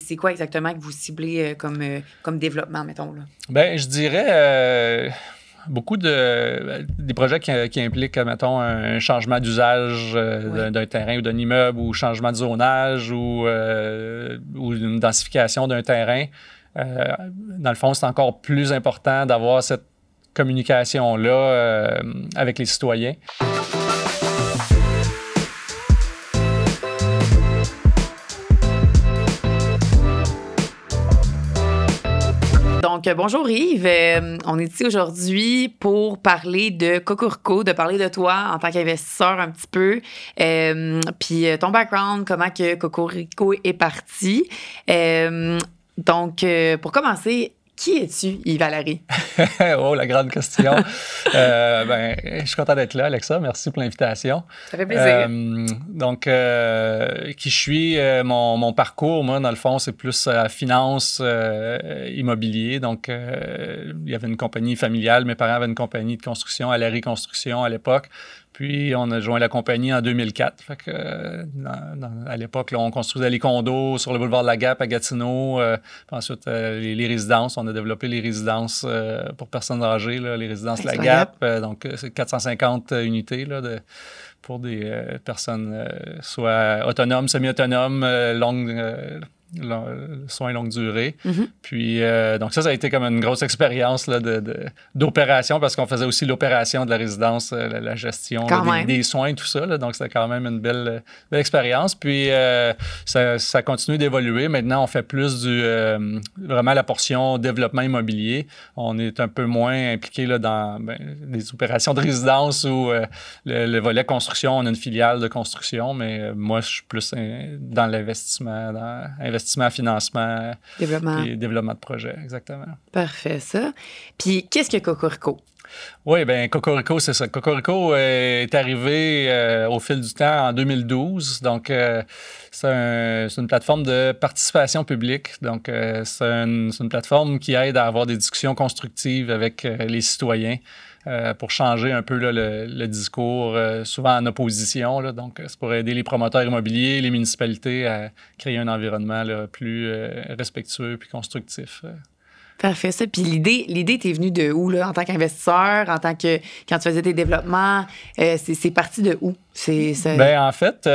C'est quoi exactement que vous ciblez comme développement, mettons, là? Bien, je dirais beaucoup des projets qui impliquent, mettons, un changement d'usage d'un terrain ou d'un immeuble ou changement de zonage ou une densification d'un terrain. Dans le fond, c'est encore plus important d'avoir cette communication-là avec les citoyens. Donc, bonjour Yves. On est ici aujourd'hui pour parler de Cocorico, de parler de toi en tant qu'investisseur un petit peu, puis ton background, comment que Cocorico est parti. Donc, pour commencer, qui es-tu, Yves Allary? Oh, la grande question. Je suis content d'être là, Alexa. Merci pour l'invitation. Ça fait plaisir. Donc, qui je suis, mon parcours, moi, dans le fond, c'est plus finance, immobilier. Donc, il y avait une compagnie familiale. Mes parents avaient une compagnie de construction, Allary Construction à l'époque. Puis, on a joint la compagnie en 2004. Fait que, à l'époque, là, on construisait les condos sur le boulevard de la Gap à Gatineau. Puis ensuite, les résidences. On a développé les résidences pour personnes âgées, là, les résidences La Gap. Donc, c'est 450 unités là, pour des personnes soit autonomes, semi-autonomes, soins longue durée. Mm-hmm. Puis, donc ça a été comme une grosse expérience là, d'opération parce qu'on faisait aussi l'opération de la résidence, la gestion là, des soins, tout ça. Là, donc, c'était quand même une belle expérience. Puis, ça continue d'évoluer. Maintenant, on fait plus vraiment la portion développement immobilier. On est un peu moins impliqué là, dans les opérations de résidence ou le volet construction. On a une filiale de construction, mais moi, je suis plus dans l'investissement, financement et développement de projet, exactement. Parfait, ça. Puis, qu'est-ce que Cocorico? Oui, bien, Cocorico, c'est ça. Cocorico est arrivé au fil du temps en 2012. Donc, c'est une plateforme de participation publique. Donc, c'est une plateforme qui aide à avoir des discussions constructives avec les citoyens. Pour changer un peu là, le discours, souvent en opposition. Là, donc, c'est pour aider les promoteurs immobiliers, les municipalités à créer un environnement là, plus respectueux puis constructif. Parfait, ça. Puis l'idée t'es venue de où, là, en tant qu'investisseur, quand tu faisais tes développements, c'est parti de où? Bien, en fait,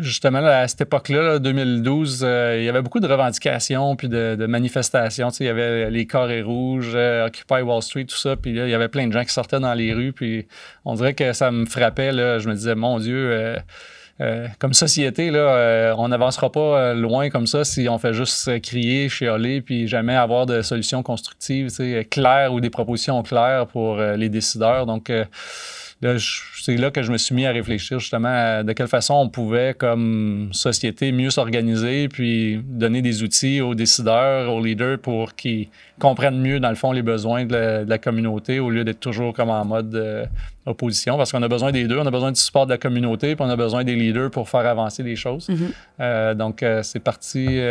justement, là, à cette époque-là, là, 2012, il y avait beaucoup de revendications puis de manifestations. Tu sais, il y avait les carrés rouges, Occupy Wall Street, tout ça. Puis là, il y avait plein de gens qui sortaient dans les rues. Puis on dirait que ça me frappait. Là, je me disais, mon Dieu... comme société, là, on n'avancera pas loin comme ça si on fait juste crier, chialer, puis jamais avoir de solutions constructives claires ou des propositions claires pour les décideurs. Donc, c'est là que je me suis mis à réfléchir justement à de quelle façon on pouvait, comme société, mieux s'organiser puis donner des outils aux décideurs, aux leaders pour qu'ils comprennent mieux, dans le fond, les besoins de la communauté au lieu d'être toujours comme en mode opposition, parce qu'on a besoin des deux. On a besoin du support de la communauté puis on a besoin des leaders pour faire avancer les choses. Mm-hmm. Donc, c'est parti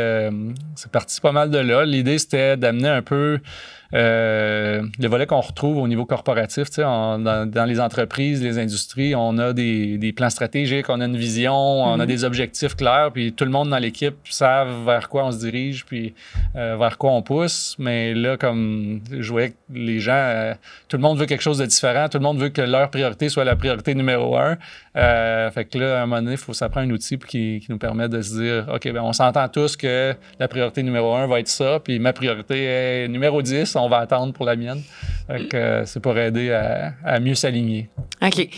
pas mal de là. L'idée, c'était d'amener un peu le volet qu'on retrouve au niveau corporatif. Dans les entreprises, les industries, on a des plans stratégiques, on a une vision, on a des objectifs clairs, puis tout le monde dans l'équipe savent vers quoi on se dirige, puis vers quoi on pousse. Mais là, comme je voyais que les gens, tout le monde veut quelque chose de différent, tout le monde veut que leur priorité soit la priorité numéro 1. Fait que là, à un moment donné, ça prend un outil qui nous permet de se dire, OK, bien, on s'entend tous que la priorité numéro 1 va être ça, puis ma priorité est numéro 10, on va attendre pour la mienne. Fait que c'est pour aider à mieux s'aligner. OK.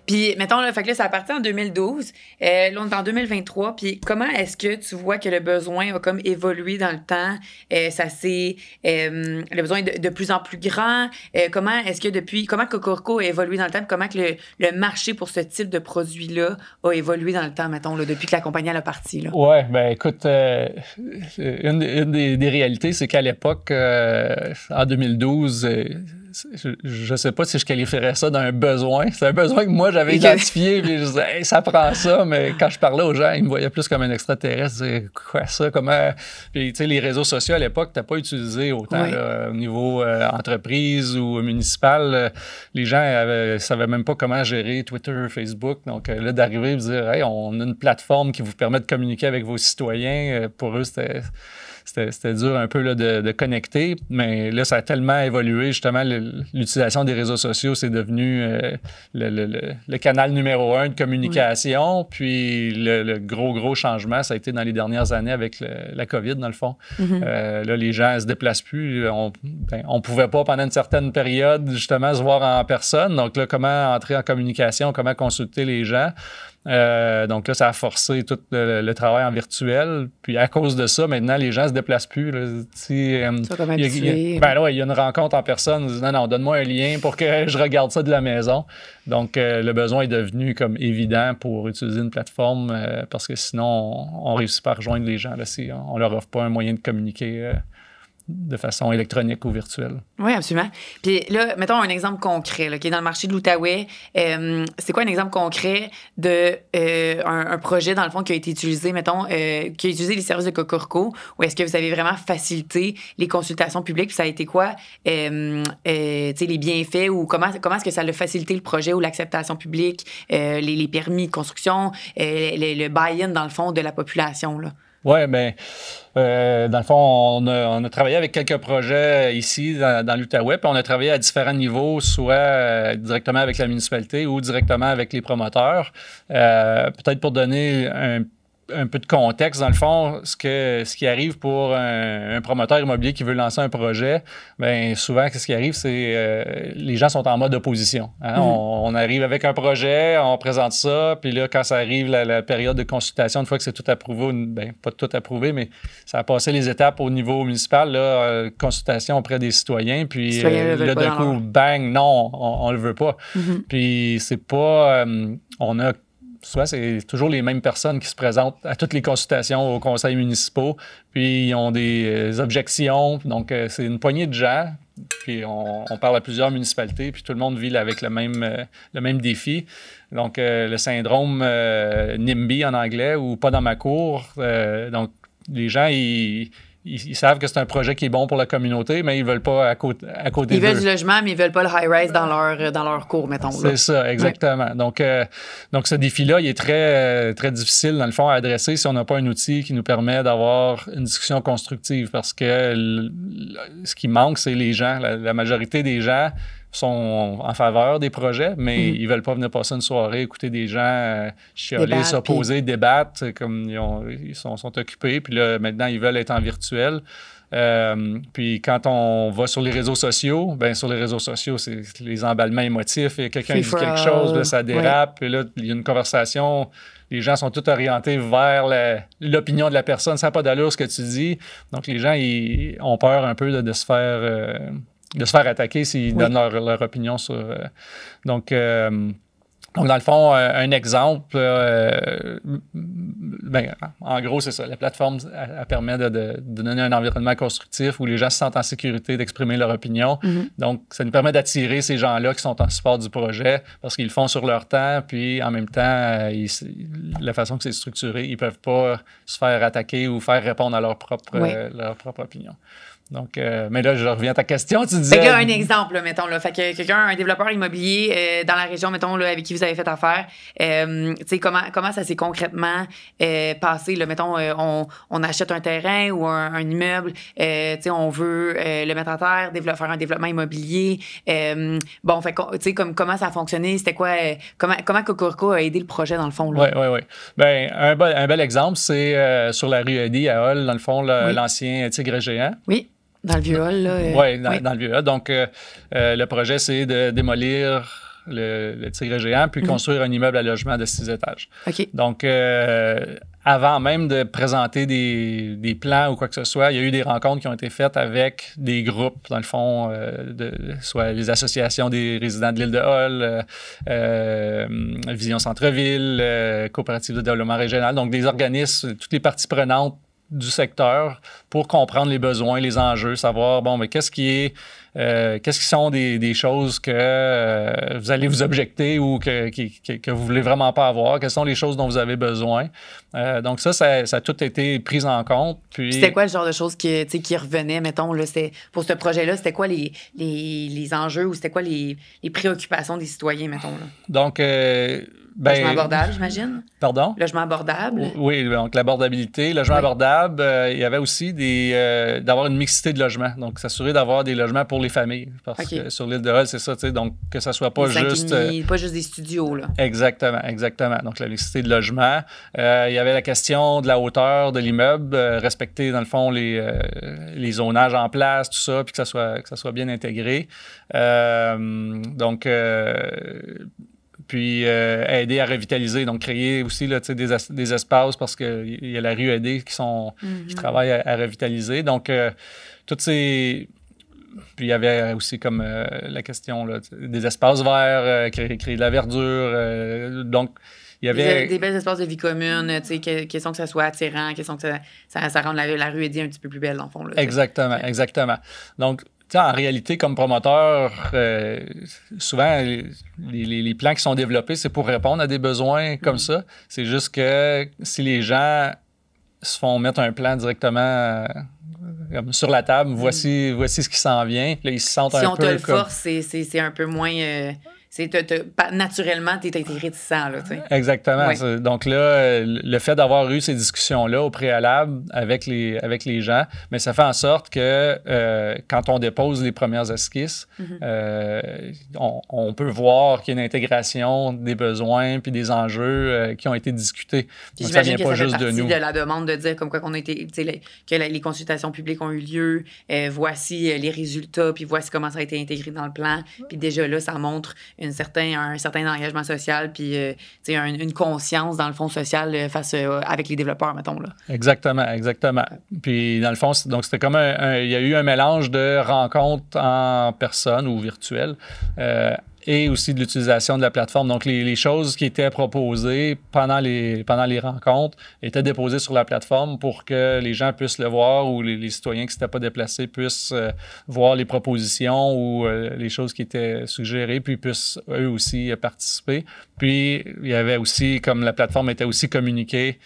Puis, mettons, là, fait que là, ça a parti en 2012. Là, on est en 2023. Puis, comment est-ce que tu vois que le besoin a comme évolué dans le temps? Le besoin est de plus en plus grand. Comment Cocorico a évolué dans le temps? Puis comment que le marché pour ce type de produit-là a évolué dans le temps, mettons, là, depuis que la compagnie a parti? Oui, bien, écoute, une des réalités, c'est qu'à l'époque, en 2012, je sais pas si je qualifierais ça d'un besoin. C'est un besoin que moi, j'avais identifié, puis je disais, hey, ça prend ça, mais quand je parlais aux gens, ils me voyaient plus comme un extraterrestre. Ils disaient, quoi ça, comment... Puis, tu sais, les réseaux sociaux, à l'époque, t'as pas utilisé autant, là, au niveau entreprise ou municipal. Les gens savaient même pas comment gérer Twitter, Facebook. Donc, là, d'arriver et de dire, hey, on a une plateforme qui vous permet de communiquer avec vos citoyens, pour eux, c'était dur un peu là, de connecter, mais là, ça a tellement évolué. Justement, l'utilisation des réseaux sociaux, c'est devenu le canal numéro 1 de communication. Puis le gros changement, ça a été dans les dernières années avec la COVID, dans le fond. Là, les gens ne se déplacent plus. On pouvait pas, pendant une certaine période, justement, se voir en personne. Donc là, comment entrer en communication, comment consulter les gens. Donc là, ça a forcé tout le travail en virtuel. Puis à cause de ça, maintenant, les gens se déplacent plus. Là. Il y a une rencontre en personne. On dit, non, donne-moi un lien pour que je regarde ça de la maison. Donc, le besoin est devenu comme évident pour utiliser une plateforme parce que sinon, on ne réussit pas à rejoindre les gens là, si on ne leur offre pas un moyen de communiquer de façon électronique ou virtuelle. Oui, absolument. Puis là, mettons un exemple concret là, qui est dans le marché de l'Outaouais. C'est quoi un exemple concret de un projet, dans le fond, qui a été utilisé, mettons, qui a utilisé les services de Cocorico, ou est-ce que vous avez vraiment facilité les consultations publiques? Puis ça a été quoi, les bienfaits, ou comment est-ce que ça a facilité le projet ou l'acceptation publique, les permis de construction, le buy-in, dans le fond, de la population, là? Oui, bien, dans le fond, on a travaillé avec quelques projets ici dans l'Outaouais, puis on a travaillé à différents niveaux, soit directement avec la municipalité ou directement avec les promoteurs. Peut-être pour donner un peu de contexte, dans le fond, ce qui arrive pour un promoteur immobilier qui veut lancer un projet, bien souvent, ce qui arrive, c'est les gens sont en mode opposition. Hein? On arrive avec un projet, on présente ça, puis là, quand ça arrive, la période de consultation, une fois que c'est tout approuvé, bien, pas tout approuvé, mais ça a passé les étapes au niveau municipal, là, consultation auprès des citoyens, puis là, d'un coup, bang, non, on le veut pas. Puis c'est pas... souvent, c'est toujours les mêmes personnes qui se présentent à toutes les consultations aux conseils municipaux, puis ils ont des objections. Donc, c'est une poignée de gens, puis on parle à plusieurs municipalités, puis tout le monde vit avec le même défi. Donc, le syndrome NIMBY en anglais, ou pas dans ma cour. Donc, les gens, ils savent que c'est un projet qui est bon pour la communauté, mais ils ne veulent pas à côté d'eux. Ils veulent du logement, mais ils ne veulent pas le high-rise dans leur cour, mettons. Là. C'est ça, exactement. Ouais. Donc, ce défi-là, il est très, très difficile, dans le fond, à adresser si on n'a pas un outil qui nous permet d'avoir une discussion constructive, parce que ce qui manque, c'est les gens. La majorité des gens sont en faveur des projets, mais ils veulent pas venir passer une soirée, écouter des gens chialer, s'opposer, débattre, comme ils sont occupés. Puis là, maintenant, ils veulent être en virtuel. Puis quand on va sur les réseaux sociaux, bien, sur les réseaux sociaux, c'est les emballements émotifs. Et quelqu'un dit quelque chose, là, ça dérape. Puis là, il y a une conversation. Les gens sont tous orientés vers l'opinion de la personne. Ça n'a pas d'allure ce que tu dis. Donc, les gens, ils ont peur un peu de se faire attaquer s'ils donnent leur opinion sur... Donc, dans le fond, un exemple, en gros, c'est ça. La plateforme, elle permet de donner un environnement constructif où les gens se sentent en sécurité d'exprimer leur opinion. Donc, ça nous permet d'attirer ces gens-là qui sont en support du projet parce qu'ils le font sur leur temps, puis en même temps, la façon que c'est structuré, ils ne peuvent pas se faire attaquer ou faire répondre à leur propre opinion. Donc, mais là, je reviens à ta question. Tu disais... Fait que là, un exemple, là, mettons. Là, fait que quelqu'un, un développeur immobilier dans la région, mettons, là, avec qui vous avez fait affaire, tu sais, comment ça s'est concrètement passé? Là, mettons, on achète un terrain ou un immeuble, tu sais, on veut le mettre à terre, faire un développement immobilier. Bon, fait tu sais, comment ça a fonctionné? C'était quoi? Comment Cocorico a aidé le projet, dans le fond? Oui. Bien, un bel exemple, c'est sur la rue Eddy à Hull, dans le fond, l'ancien Tigre géant. Oui. Dans le vieux hall, là. Oui, dans le vieux hall. Donc, le projet, c'est de démolir le Tigre géant puis construire un immeuble à logement de 6 étages. OK. Donc, avant même de présenter des plans ou quoi que ce soit, il y a eu des rencontres qui ont été faites avec des groupes, dans le fond, soit les associations des résidents de l'île de Hull, Vision Centre-Ville, Coopérative de développement régional, donc des organismes, toutes les parties prenantes du secteur pour comprendre les besoins, les enjeux, savoir, bon, mais qu'est-ce qui est qu'est-ce qui sont des choses que vous allez vous objecter ou que vous voulez vraiment pas avoir? Quelles sont les choses dont vous avez besoin? Donc ça a tout été pris en compte. Puis c'était quoi le genre de choses qui revenaient, mettons, là, pour ce projet-là? C'était quoi les enjeux ou c'était quoi les préoccupations des citoyens, mettons? Là? Donc, logement abordable, j'imagine? Pardon? Logement abordable? Oui, donc l'abordabilité. Logement abordable, il y avait aussi d'avoir une mixité de logements. Donc, s'assurer d'avoir des logements pour les familles. Parce que sur l'île de Hull, c'est ça, tu sais, donc que ça soit pas juste... pas juste des studios, là. Exactement. Donc, la mixité de logements. Il y avait la question de la hauteur de l'immeuble, respecter, dans le fond, les zonages en place, tout ça, puis que ça soit bien intégré. Puis aider à revitaliser, donc créer aussi là, des espaces parce qu'il y a la rue Aidée qui travaille à revitaliser. Donc, toutes ces... Puis il y avait aussi comme la question là, des espaces verts, créer de la verdure. Donc, il y avait... Des belles espaces de vie commune, question que ça soit attirant, question que ça rende la rue Aidée un petit peu plus belle, dans le fond. Là, exactement. Donc, en réalité, comme promoteur, souvent, les plans qui sont développés, c'est pour répondre à des besoins comme ça. C'est juste que si les gens se font mettre un plan directement sur la table, voici ce qui s'en vient, là, ils se sentent un peu... Si on te le force, c'est un peu moins... naturellement, tu es réticent. Là, t'sais. Exactement. Oui. Donc là, le fait d'avoir eu ces discussions-là au préalable avec les gens, mais ça fait en sorte que quand on dépose les premières esquisses, on peut voir qu'il y a une intégration des besoins puis des enjeux qui ont été discutés. Donc, ça vient pas juste de nous. De la demande de dire comme quoi qu'on a été, que les consultations publiques ont eu lieu, voici les résultats, puis voici comment ça a été intégré dans le plan. Puis déjà là, ça montre un certain engagement social, puis une conscience, dans le fond, social avec les développeurs, mettons. Là. Exactement. Puis, dans le fond, donc c'était comme il y a eu un mélange de rencontres en personne ou virtuelles et aussi de l'utilisation de la plateforme. Donc, les choses qui étaient proposées pendant les rencontres étaient déposées sur la plateforme pour que les gens puissent le voir ou les citoyens qui ne s'étaient pas déplacés puissent voir les propositions ou les choses qui étaient suggérées, puis puissent eux aussi participer. Puis, il y avait aussi, comme la plateforme était aussi communiquée,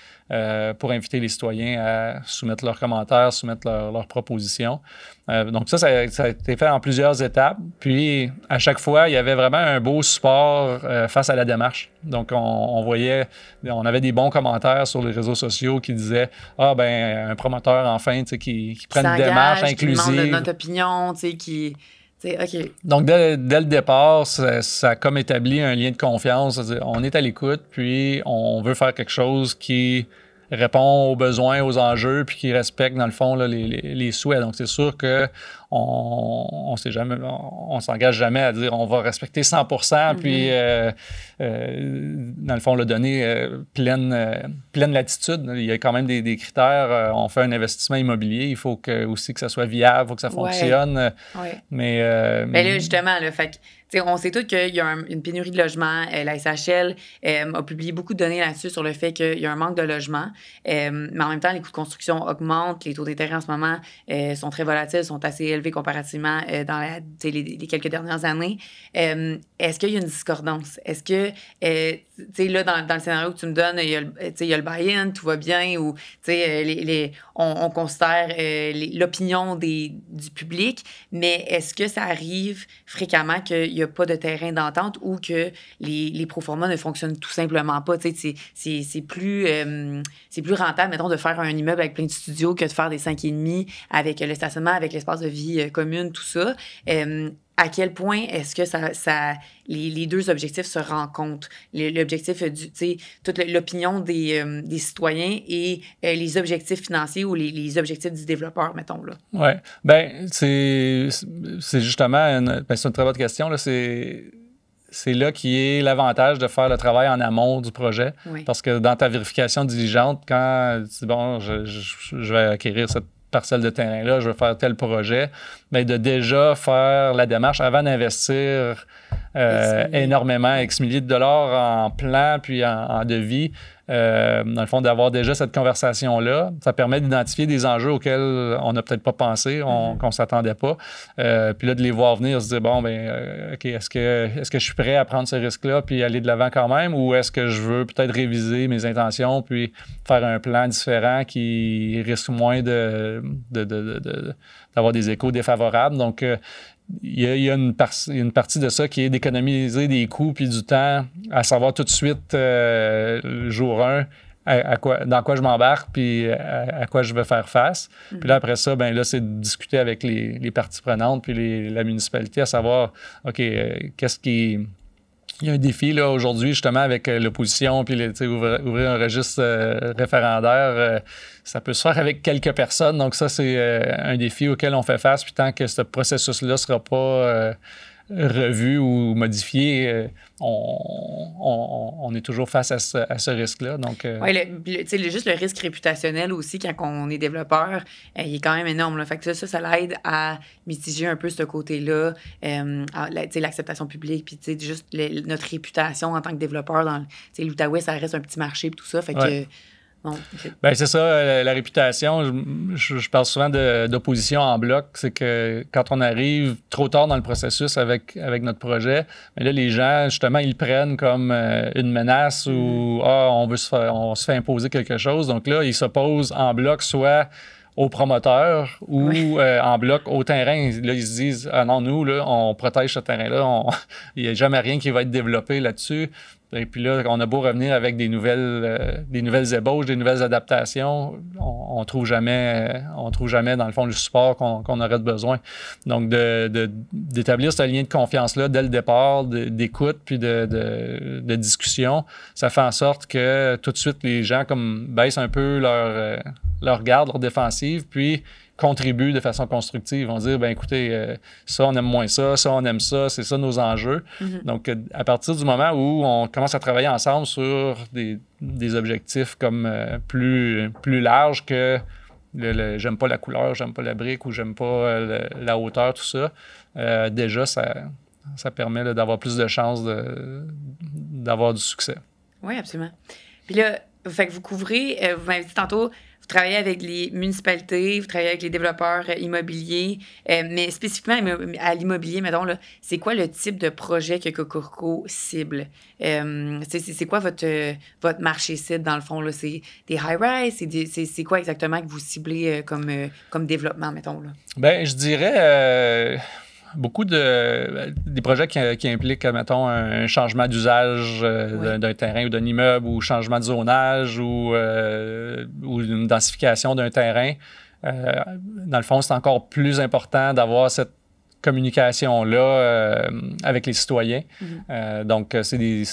pour inviter les citoyens à soumettre leurs commentaires, soumettre leurs propositions. Donc ça a été fait en plusieurs étapes. Puis, à chaque fois, il y avait vraiment un beau support face à la démarche. Donc, on avait des bons commentaires sur les réseaux sociaux qui disaient « Ah, ben un promoteur, enfin, qui prenne une démarche inclusive. » Qui demande notre opinion, qui... Okay. Donc, dès le départ, ça a comme établi un lien de confiance. C'est-à-dire, on est à l'écoute, puis on veut faire quelque chose qui répond aux besoins, aux enjeux, puis qui respecte, dans le fond, là, les souhaits. Donc, c'est sûr que on s'engage jamais à dire on va respecter 100%, puis dans le fond, le donner pleine latitude. Il y a quand même des critères. On fait un investissement immobilier, il faut aussi que ça soit viable, il faut que ça fonctionne. Ouais. Mais là, justement, là, fait on sait tous qu'il y a une pénurie de logements. La SHL a publié beaucoup de données là-dessus sur le fait qu'il y a un manque de logements. Mais en même temps, les coûts de construction augmentent. Les taux d'intérêt en ce moment sont très volatiles, sont assez élevés comparativement dans les quelques dernières années. Est-ce qu'il y a une discordance? Est-ce que, là, dans le scénario que tu me donnes, il y a le buy-in, tout va bien, ou on considère l'opinion du public, mais est-ce que ça arrive fréquemment qu'il n'y a pas de terrain d'entente ou que les proformas ne fonctionnent tout simplement pas? C'est plus rentable, mettons, de faire un immeuble avec plein de studios que de faire des 5,5 avec le stationnement, avec l'espace de vie commune, tout ça. À quel point est-ce que les deux objectifs se rencontrent? L'objectif toute l'opinion des citoyens et les objectifs financiers ou les objectifs du développeur, mettons. Oui. Bien, c'est justement c'est une très bonne question. Là. C'est là qui est l'avantage de faire le travail en amont du projet. Oui. Parce que dans ta vérification diligente, quand tu dis, bon, je vais acquérir cette parcelle de terrain-là, je vais faire tel projet, mais de déjà faire la démarche avant d'investir énormément, X milliers de dollars en plan puis en devis, Dans le fond, d'avoir déjà cette conversation-là, ça permet d'identifier des enjeux auxquels on n'a peut-être pas pensé, qu'on ne s'attendait pas. Puis là, de les voir venir, se dire, bon, ben OK, est-ce que je suis prêt à prendre ce risque-là puis aller de l'avant quand même, ou est-ce que je veux peut-être réviser mes intentions puis faire un plan différent qui risque moins d'avoir des échos défavorables. Donc, il y a une partie de ça qui est d'économiser des coûts puis du temps, à savoir tout de suite, le jour 1, dans quoi je m'embarque puis à quoi je vais faire face. Puis là, après ça, ben là, c'est de discuter avec les parties prenantes puis la municipalité, à savoir, OK, qu'est-ce qui... Il y a un défi là, aujourd'hui, justement, avec l'opposition, puis ouvrir un registre référendaire. Ça peut se faire avec quelques personnes. Donc, ça, c'est un défi auquel on fait face. Puis tant que ce processus-là ne sera pas revu ou modifié, on est toujours face à ce risque-là. Donc, oui, juste le risque réputationnel aussi, quand on est développeur, il est quand même énorme. Là. Fait que ça l'aide à mitiger un peu ce côté-là, l'acceptation publique, puis juste notre réputation en tant que développeur dans l'Outaouais, ça reste un petit marché, puis tout ça. Fait que... Bon, okay. Bien, c'est ça, la réputation. Je parle souvent d'opposition en bloc. C'est que quand on arrive trop tard dans le processus avec notre projet, bien là, les gens, justement, ils le prennent comme une menace ou on se fait imposer quelque chose. Donc là, ils s'opposent en bloc, soit aux promoteurs ou en bloc au terrain. Là, ils se disent, ah non, nous, là, on protège ce terrain-là. Il n'y a jamais rien qui va être développé là-dessus. Et puis là, on a beau revenir avec des nouvelles ébauches, des nouvelles adaptations, on trouve jamais, dans le fond, le support qu'on aurait besoin. Donc, d'établir ce lien de confiance-là dès le départ, d'écoute puis de discussion, ça fait en sorte que tout de suite, les gens comme baissent un peu leur garde, leur défensive, puis contribuent de façon constructive. Ils vont dire, ben écoutez, ça, on aime moins ça on aime ça, c'est ça nos enjeux. Donc, à partir du moment où on commence à travailler ensemble sur des objectifs comme plus larges que j'aime pas la couleur, j'aime pas la brique ou j'aime pas la hauteur, tout ça, déjà, ça permet là, d'avoir plus de chances d'avoir du succès. Oui, absolument. Puis là, fait que vous couvrez, vous m'avez dit tantôt, vous travaillez avec les municipalités, vous travaillez avec les développeurs immobiliers, mais spécifiquement à l'immobilier, mettons, là, c'est quoi le type de projet que Kokurko cible? C'est quoi votre marché cible, dans le fond? Là? C'est des high-rise? C'est quoi exactement que vous ciblez comme développement, mettons? Là? Bien, je dirais... beaucoup des projets qui impliquent, mettons, un changement d'usage d'un terrain ou d'un immeuble ou changement de zonage ou une densification d'un terrain. Dans le fond, c'est encore plus important d'avoir cette communication-là avec les citoyens. Donc, c'est le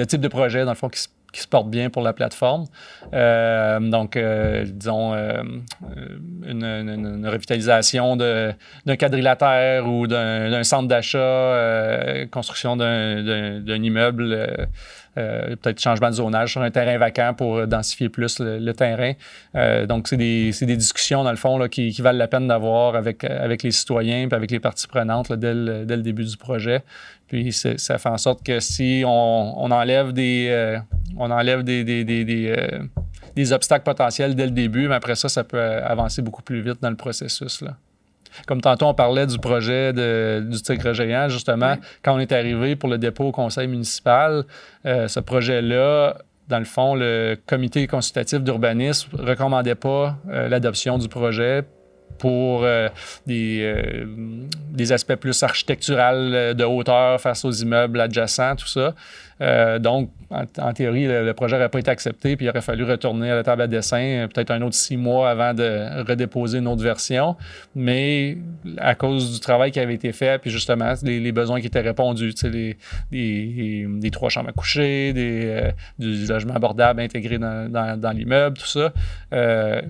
type de projet, dans le fond, qui se porte bien pour la plateforme. Donc, disons, une revitalisation d'un quadrilatère ou d'un centre d'achat, construction d'un immeuble, peut-être changement de zonage sur un terrain vacant pour densifier plus le terrain. Donc, c'est des discussions, dans le fond, là, qui valent la peine d'avoir avec les citoyens et avec les parties prenantes là, dès le début du projet. Puis ça fait en sorte que si on enlève des obstacles potentiels dès le début, mais après ça peut avancer beaucoup plus vite dans le processus, là. Comme tantôt, on parlait du projet du Tigre géant, justement, quand on est arrivé pour le dépôt au conseil municipal, ce projet-là, dans le fond, le comité consultatif d'urbanisme ne recommandait pas l'adoption du projet pour des aspects plus architecturaux de hauteur face aux immeubles adjacents, tout ça. Donc, en théorie, le projet n'aurait pas été accepté, puis il aurait fallu retourner à la table à dessin peut-être un autre 6 mois avant de redéposer une autre version. Mais à cause du travail qui avait été fait, puis justement, les besoins qui étaient répondus, tu sais, des 3 chambres à coucher, du logement abordable intégré dans l'immeuble, tout ça, il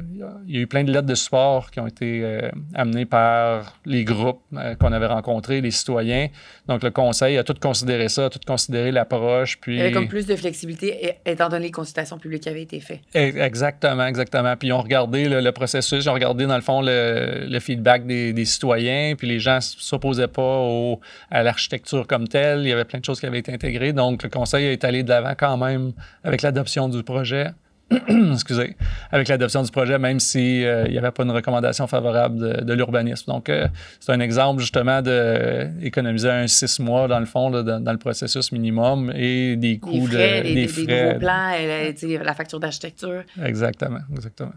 y a eu plein de lettres de support qui ont été amenées par les groupes qu'on avait rencontrés, les citoyens. Donc, le conseil a tout considéré ça, a tout considéré l'approche proche. Puis... Il y avait comme plus de flexibilité étant donné les consultations publiques qui avaient été faites. Exactement, exactement. Puis ils ont regardé le processus, ils ont regardé dans le fond le feedback des citoyens, puis les gens ne s'opposaient pas à l'architecture comme telle. Il y avait plein de choses qui avaient été intégrées. Donc le conseil est allé de l'avant quand même avec l'adoption du projet. Excusez, avec l'adoption du projet, même s'il n'y avait pas une recommandation favorable de l'urbanisme. Donc, c'est un exemple justement d'économiser 6 mois, dans le fond, là, dans le processus minimum et des coûts des frais, des nouveaux plans, la facture d'architecture. Exactement, exactement.